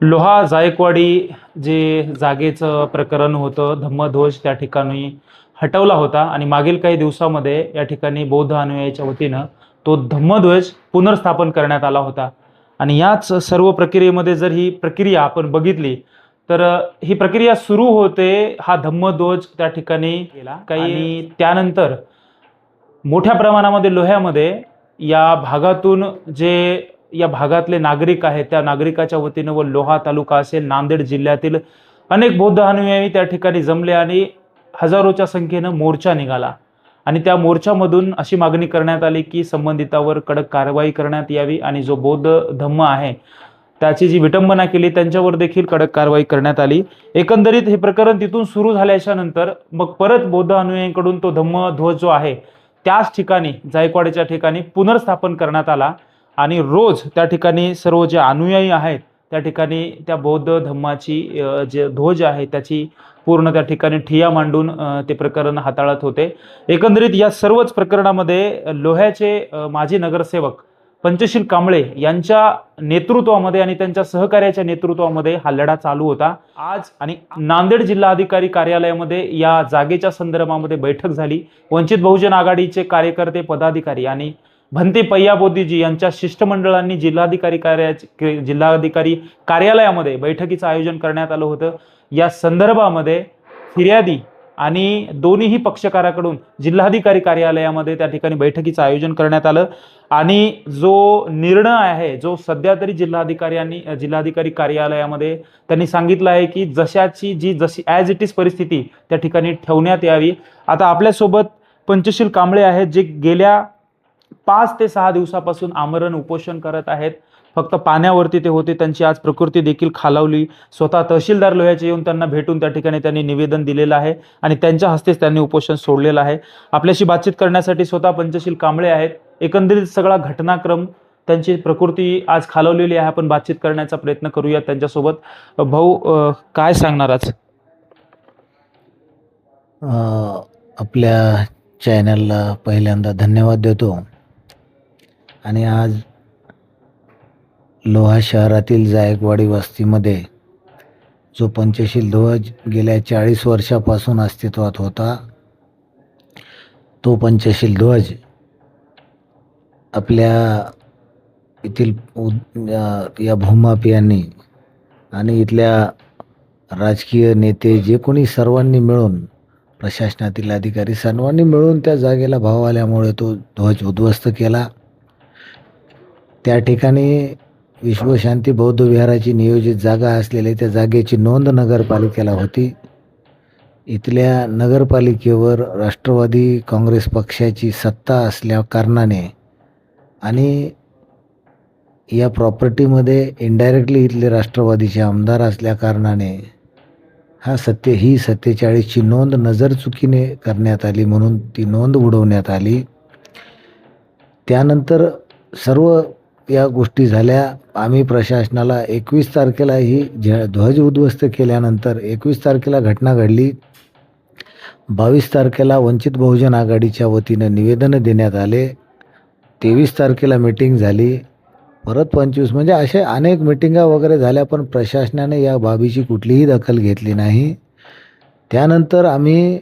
लोहा जायकवाडी जे जागेचं प्रकरण होतं, धम्मध्वज त्या ठिकाणी हटवला होता आणि मागील काही दिवसामध्ये या ठिकाणी बौद्ध अनुयायांच्या वतीनं तो धम्मध्वज पुनर्स्थापन करण्यात आला होता. आणि याच सर्व प्रक्रियेमध्ये जर ही प्रक्रिया आपण बघितली तर ही प्रक्रिया सुरू होते, हा धम्मध्वज त्या ठिकाणी गेला काही आणि त्यानंतर मोठ्या प्रमाणामध्ये लोह्यामध्ये या भागातून जे या भागातले नागरिक आहेत त्या नागरिकाच्या वतीनं व लोहा तालुका असेल नांदेड जिल्ह्यातील अनेक बौद्ध अनुयायी त्या ठिकाणी जमले आणि हजारोच्या संख्येनं मोर्चा निघाला. आणि त्या मोर्चामधून अशी मागणी करण्यात आली की संबंधितावर कडक कारवाई करण्यात यावी आणि जो बौद्ध धम्म आहे त्याची जी विटंबना केली त्यांच्यावर देखील कडक कारवाई करण्यात आली. एकंदरीत हे प्रकरण तिथून सुरू झाल्याच्या नंतर मग परत बौद्ध अनुयायींकडून तो धम्मध्वज जो आहे त्याच ठिकाणी जायकवाडीच्या ठिकाणी पुनर्स्थापन करण्यात आला आणि रोज त्या ठिकाणी सर्व जे अनुयायी आहेत त्या ठिकाणी त्या बौद्ध धम्माची जे ध्वज आहे त्याची पूर्ण त्या ठिकाणी ठिय्या मांडून ते प्रकरण हाताळत होते. एकंदरीत या सर्वच प्रकरणामध्ये लोह्याचे माजी नगरसेवक पंचशील कांबळे यांच्या नेतृत्वामध्ये आणि त्यांच्या सहकार्याच्या नेतृत्वामध्ये हा लढा चालू होता. आज आणि नांदेड जिल्हाधिकारी कार्यालयामध्ये या जागेच्या संदर्भामध्ये बैठक झाली. वंचित बहुजन आघाडीचे कार्यकर्ते पदाधिकारी आणि भंते पय्याबोदीजी यांच्या शिष्टमंडळांनी जिल्हाधिकारी कार्यालयामध्ये बैठकीचं आयोजन करण्यात आलं होतं. या संदर्भामध्ये फिर्यादी आणि दोन्ही पक्षकाराकडून जिल्हाधिकारी कार्यालयामध्ये त्या ठिकाणी बैठकीचं आयोजन करण्यात आलं आणि जो निर्णय आहे जो सध्या तरी जिल्हाधिकारी कार्यालयामध्ये त्यांनी सांगितलं आहे की जशी ॲज इट इज परिस्थिती त्या ठिकाणी ठेवण्यात यावी. आता आपल्यासोबत पंचशील कांबळे आहेत जे गेल्या 5 ते 6 दिवसापासून आमरण उपोषण करत आहेत. फक्त पाण्यावरती ते होते. त्यांची आज प्रकृती देखील खालावली. स्वतः तहसीलदार लोह्याचे येऊन त्यांना भेटून त्या ठिकाणी त्यांनी निवेदन दिलेलं आहे आणि त्यांच्या हस्तेच त्यांनी उपोषण सोडलेलं आहे. आपल्याशी बातचीत करण्यासाठी स्वतः पंचशील कांबळे आहेत. एकंदरीत सगळा घटनाक्रम त्यांची प्रकृती आज खालावलेली आहे. आपण बातचीत करण्याचा प्रयत्न करूया त्यांच्यासोबत. भाऊ काय सांगणार आज? आपल्या चॅनलला पहिल्यांदा धन्यवाद देतो. आणि आज लोहा शहरातील जायकवाडी वस्तीमध्ये जो पंचशील ध्वज गेल्या 40 वर्षापासून अस्तित्वात होता, तो पंचशील ध्वज आपल्या येथील या भूमाफियांनी आणि इथल्या राजकीय नेते जे कोणी सर्वांनी मिळून, प्रशासनातील अधिकारी सर्वांनी मिळून त्या जागेला भाव आल्यामुळे तो ध्वज उद्ध्वस्त केला. त्या ठिकाणी विश्वशांती बौद्ध विहाराची नियोजित जागा असलेली त्या जागेची नोंद नगरपालिकेला होती. इथल्या नगरपालिकेवर राष्ट्रवादी काँग्रेस पक्षाची सत्ता असल्या कारणाने आणि या प्रॉपर्टीमध्ये इनडायरेक्टली इथले राष्ट्रवादीचे आमदार असल्या कारणाने ही 47ची नोंद नजरचुकीने करण्यात आली, म्हणून ती नोंद उडवण्यात आली. त्यानंतर सर्व या गोष्टी झाल्या. आम्ही प्रशासनाला 21 तारखेला ही ध्वज उद्ध्वस्त केल्यानंतर 21 तारखेला घटना घडली. 22 तारखेला वंचित बहुजन आघाडीच्या वतीनं निवेदनं देण्यात आले. 23 तारखेला मीटिंग झाली. परत 25 म्हणजे असे अनेक मिटिंगा वगैरे झाल्या, पण प्रशासनाने या बाबीची कुठलीही दखल घेतली नाही. त्यानंतर आम्ही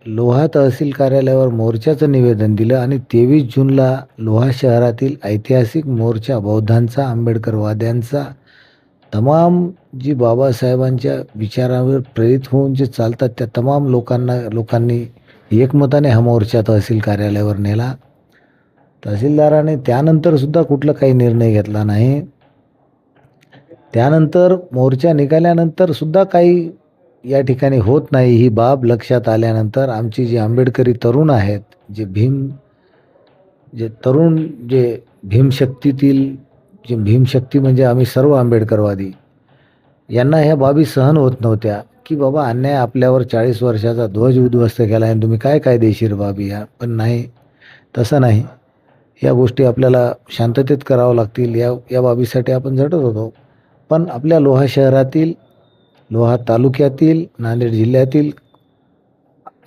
लोहा तहसील कार्यालयावर मोर्चाचं निवेदन दिलं आणि 23 जूनला लोहा शहरातील ऐतिहासिक मोर्चा बौद्धांचा, आंबेडकरवाद्यांचा, तमाम जी बाबासाहेबांच्या विचारावर प्रेरित होऊन जे चालतात त्या तमाम लोकांनी एकमताने हा मोर्चा तहसील कार्यालयावर नेला. तहसीलदाराने त्यानंतरसुद्धा कुठला काही निर्णय घेतला नाही. त्यानंतर मोर्चा निघाल्यानंतरसुद्धा काही या ठिकाणी होत नाही. ही बाब लक्षात आल्यानंतर आमची जी आंबेडकरी तरुण आहेत, जे भीमशक्ती म्हणजे आम्ही सर्व आंबेडकरवादी, यांना ह्या बाबी सहन होत नव्हत्या की बाबा अन्याय आपल्यावर 40 वर्षाचा ध्वज उद्ध्वस्त केला आहे, तुम्ही काय कायदेशीर बाबी या. पण नाही, तसं नाही. या गोष्टी आपल्याला शांततेत करावं लागतील. या बाबीसाठी आपण झटत होतो. पण आपल्या लोहा शहरातील, लोहा तालुक्यातील, नांदेड जिल्ह्यातील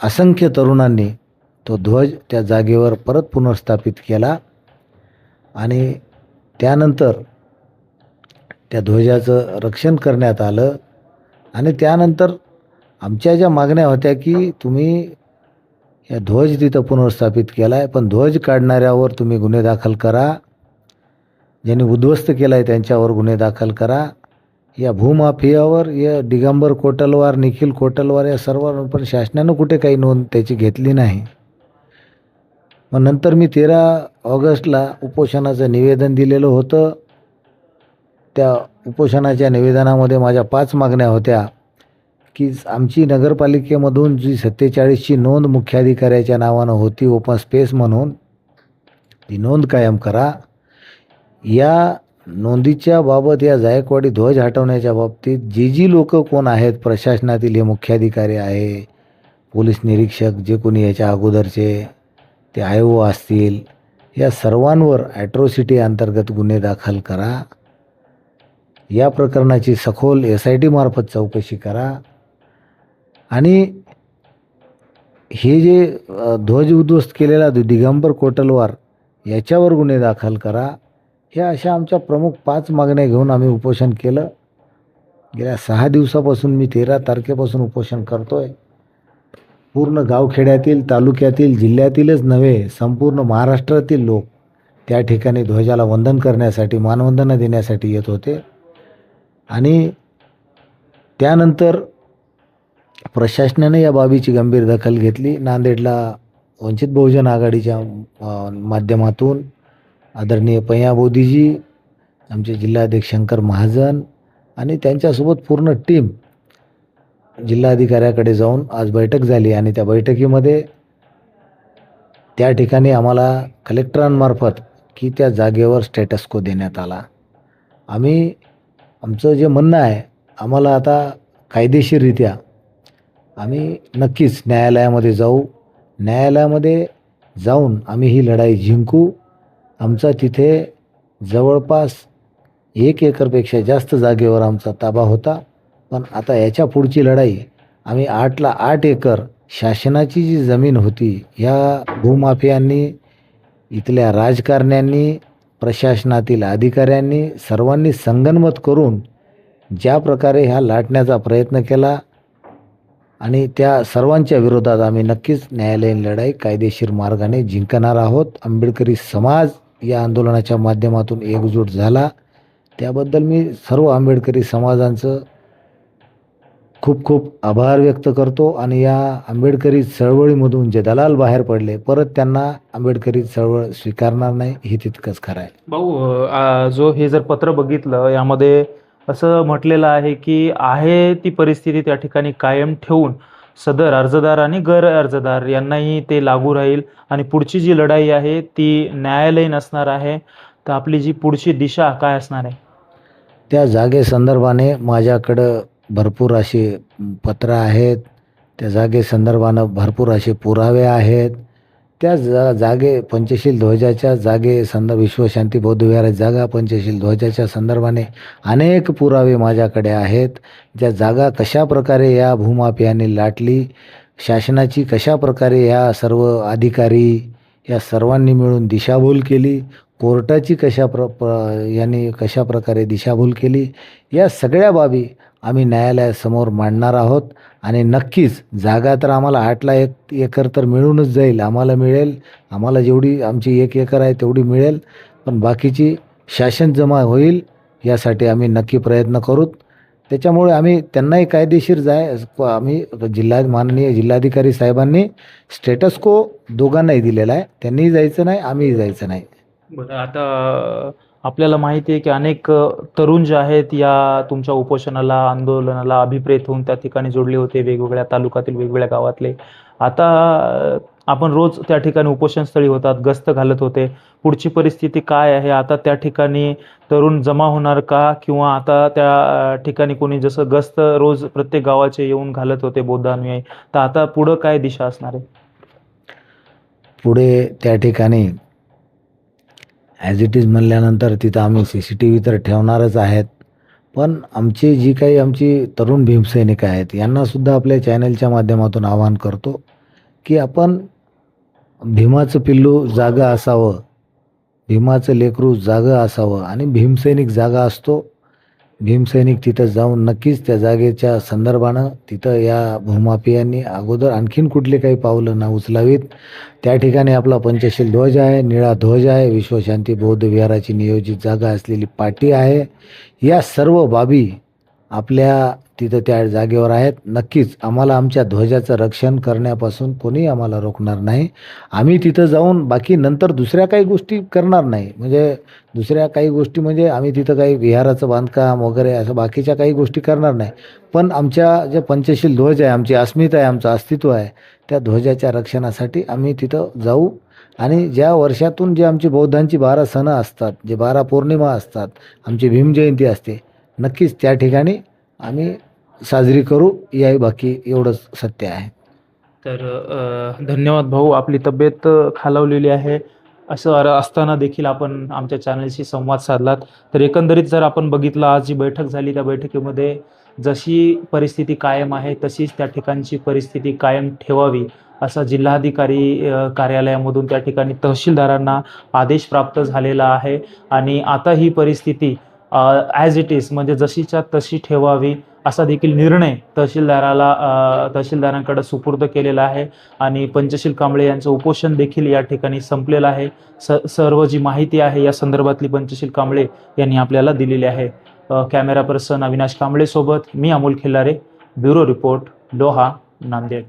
असंख्य तरुणांनी तो ध्वज त्या जागेवर परत पुनर्स्थापित केला आणि त्यानंतर त्या ध्वजाचं रक्षण करण्यात आलं. आणि त्यानंतर आमच्या ज्या मागण्या होत्या की तुम्ही या ध्वज तिथं पुनर्स्थापित केला आहे, पण ध्वज काढणाऱ्यावर तुम्ही गुन्हे दाखल करा, ज्यांनी उद्ध्वस्त केला आहे त्यांच्यावर गुन्हे दाखल करा, या भूमाफियावर, या दिगंबर कोटलवार, निखिल कोटलवार या सर्वांवर पण शासनानं कुठे काही नोंद त्याची घेतली नाही. मग नंतर मी 13 ऑगस्टला उपोषणाचं निवेदन दिलेलं होतं. त्या उपोषणाच्या निवेदनामध्ये माझ्या 5 मागण्या होत्या की आमची नगरपालिकेमधून जी 47ची नोंद मुख्याधिकाऱ्याच्या नावानं होती ओपन स्पेस म्हणून, ती नोंद कायम करा. या नोंदीच्या बाबत, या जायकवाडी ध्वज हटवण्याच्या बाबतीत जी लोक कोण आहेत प्रशासनातील, हे मुख्याधिकारी आहे, पोलीस निरीक्षक, जे कोणी याच्या अगोदरचे ते आयो असतील, या सर्वांवर ॲट्रॉसिटी अंतर्गत गुन्हे दाखल करा. या प्रकरणाची सखोल SIT मार्फत चौकशी करा. आणि हे जे ध्वज उद्ध्वस्त केलेला दिगंबर कोटलवार याच्यावर गुन्हे दाखल करा. ह्या अशा आमच्या प्रमुख 5 मागण्या घेऊन आम्ही उपोषण केलं. गेल्या 6 दिवसापासून मी 13 तारखेपासून उपोषण करतोय. पूर्ण गावखेड्यातील, तालुक्यातील, जिल्ह्यातीलच नव्हे, संपूर्ण महाराष्ट्रातील लोक त्या ठिकाणी ध्वजाला वंदन करण्यासाठी, मानवंदना देण्यासाठी येत होते. आणि त्यानंतर प्रशासनाने या बाबीची गंभीर दखल घेतली. नांदेडला वंचित बहुजन आघाडीच्या माध्यमातून आदरणीय पय्या बोधीजी, आमचे जिल्हाध्यक्ष शंकर महाजन आणि त्यांच्यासोबत पूर्ण टीम जिल्हाधिकाऱ्याकडे जाऊन आज बैठक झाली. आणि त्या बैठकीमध्ये त्या ठिकाणी आम्हाला कलेक्टरांमार्फत की त्या जागेवर स्टेटस को देण्यात आला. आमचं जे म्हणणं आहे, आम्हाला आता कायदेशीररित्या आम्ही नक्कीच न्यायालयामध्ये जाऊ. न्यायालयामध्ये जाऊन आम्ही ही लढाई जिंकू. आमचा तिथे जवळपास 1 एकरपेक्षा जास्त जागेवर आमचा ताबा होता. पण आता याच्या पुढची लढाई आम्ही 8ला 8 एकर शासनाची जी जमीन होती, ह्या भूमाफियांनी, इथल्या राजकारण्यांनी, प्रशासनातील अधिकाऱ्यांनी सर्वांनी संगनमत करून ज्या प्रकारे ह्या लाटण्याचा प्रयत्न केला, आणि त्या सर्वांच्या विरोधात आम्ही नक्कीच न्यायालयीन लढाई कायदेशीर मार्गाने जिंकणार आहोत. आंबेडकरी समाज या आंदोलनाच्या माध्यमातून एकजूट झाला, त्याबद्दल मी सर्व आंबेडकरी समाजांचं खूप खूप आभार व्यक्त करतो. आणि या आंबेडकरी चळवळीमधून जे दलाल बाहेर पडले, परत त्यांना आंबेडकरी चळवळ स्वीकारणार नाही, हे तितकंच खरं आहे. भाऊ, जो हे जर पत्र बघितलं, यामध्ये असं म्हटलेलं आहे की आहे ती परिस्थिती त्या ठिकाणी कायम ठेवून सदर अर्जदार आणि गैर अर्जदार यांनाही ते लागू राहील, आणि पुढची जी लढाई आहे ती न्यायालयीन असणार आहे. तर आपली जी पुढची दिशा काय असणार आहे? त्या जागेसंदर्भाने माझ्याकडं भरपूर असे पत्र आहेत, त्या जागेसंदर्भानं भरपूर असे पुरावे आहेत. त्या जागे पंचशील ध्वजाच्या विश्वशांती बौद्ध विहाराची जागा पंचशील ध्वजाच्या संदर्भाने अनेक पुरावे माझ्याकडे आहेत. ज्या जागा कशा प्रकारे या भूमाफियांनी लाटली, शासनाची कशा प्रकारे ह्या सर्व अधिकारी या सर्वांनी मिळून दिशाभूल केली, कोर्टाची यांनी कशा प्रकारे दिशाभूल केली, या सगळ्या बाबी आम्ही न्यायालयासमोर मांडणार आहोत. आणि नक्कीच जागा तर आम्हाला 8ला 1 एकर तर मिळूनच जाईल, आम्हाला मिळेल. आम्हाला जेवढी आमची 1 एकर आहे तेवढी मिळेल, पण बाकीची शासन जमा होईल यासाठी आम्ही नक्की प्रयत्न करूत. त्याच्यामुळे आम्ही त्यांनाही कायदेशीर आम्ही माननीय जिल्हाधिकारी साहेबांनी स्टेटस को दोघांनाही दिलेला आहे. त्यांनीही जायचं नाही, आम्हीही जायचं नाही. बरं, आता आपल्याला माहिती आहे की अनेक तरुण जे आहेत या तुमच्या उपोषणाला, आंदोलनाला अभिप्रेत होऊन त्या ठिकाणी जोडले होते, वेगवेगळ्या तालुक्यातील, वेगवेगळ्या गावातले. आता आपण रोज त्या ठिकाणी उपोषणस्थळी होतात, गस्त घालत होते. पुढची परिस्थिती काय आहे? आता त्या ठिकाणी तरुण जमा होणार का? किंवा आता त्या ठिकाणी कोणी जसं गस्त रोज प्रत्येक गावाचे येऊन घालत होते बौद्ध अनुयायी, तर आता पुढं काय दिशा असणार आहे? पुढे त्या ठिकाणी ॲज इट इज म्हणल्यानंतर तिथं आम्ही CCTV तर ठेवणारच आहेत. पण आमची जी काही आमची तरुण भीमसैनिक आहेत, यांनासुद्धा आपल्या चॅनलच्या माध्यमातून आवाहन करतो की आपण भीमाचं पिल्लू जागं असावं, भीमाचं लेकरू जागं असावं. आणि भीमसैनिक जागा असतो भीमसैनिक तिथं जाऊन नक्कीच त्या जागेच्या संदर्भानं तिथं या भूमाफियांनी अगोदर आणखीन कुठली काही पावलं ना उचलावीत. त्या ठिकाणी आपला पंचशील ध्वज आहे, निळा ध्वज आहे, विश्वशांती बौद्ध विहाराची नियोजित जागा असलेली पाटी आहे. या सर्व बाबी आपल्या तिथं त्या जागेवर आहेत. नक्कीच आम्हाला आमच्या ध्वजाचं रक्षण करण्यापासून कोणी आम्हाला रोखणार नाही. आम्ही तिथं जाऊन बाकी नंतर दुसऱ्या काही गोष्टी करणार नाही. म्हणजे दुसऱ्या काही गोष्टी म्हणजे आम्ही तिथं काही विहाराचं बांधकाम वगैरे असं बाकीच्या काही गोष्टी करणार नाही. पण आमच्या जे पंचशील ध्वज आहे, आमची अस्मिता आहे, आमचं अस्तित्व आहे, त्या ध्वजाच्या रक्षणासाठी आम्ही तिथं जाऊ. आणि ज्या वर्षातून जे आमची बौद्धांची 12 सणं असतात, जे 12 पौर्णिमा असतात, आमची भीमजयंती असते, नक्कीच त्या ठिकाणी आम्ही साजरी करू. याही बाकी एवढंच सत्य आहे. तर धन्यवाद भाऊ, आपली तब्येत खालावलेली आहे असं असताना देखील आपण आमच्या चॅनलशी संवाद साधलात. तर एकंदरीत जर आपण बघितलं, आज जी बैठक झाली त्या बैठकीमध्ये जशी परिस्थिती कायम आहे तशीच त्या ठिकाणची परिस्थिती कायम ठेवावी असा जिल्हाधिकारी कार्यालयामधून त्या ठिकाणी तहसीलदारांना आदेश प्राप्त झालेला आहे. आणि आता ही परिस्थिती ॲज इट इज म्हणजे जशीच्या तशी ठेवावी असा देखील निर्णय तहसीलदारांकडे सुपूर्द केलेला आहे. आणि पंचशील कांबळे यांचं उपोषण देखील या ठिकाणी संपलेलं आहे. सर्व जी माहिती आहे या संदर्भातली पंचशील कांबळे यांनी आपल्याला दिलेली आहे. कॅमेरा पर्सन अविनाश कांबळे सोबत मी अमोल खिल्लारे, ब्युरो रिपोर्ट, लोहा, नांदेड.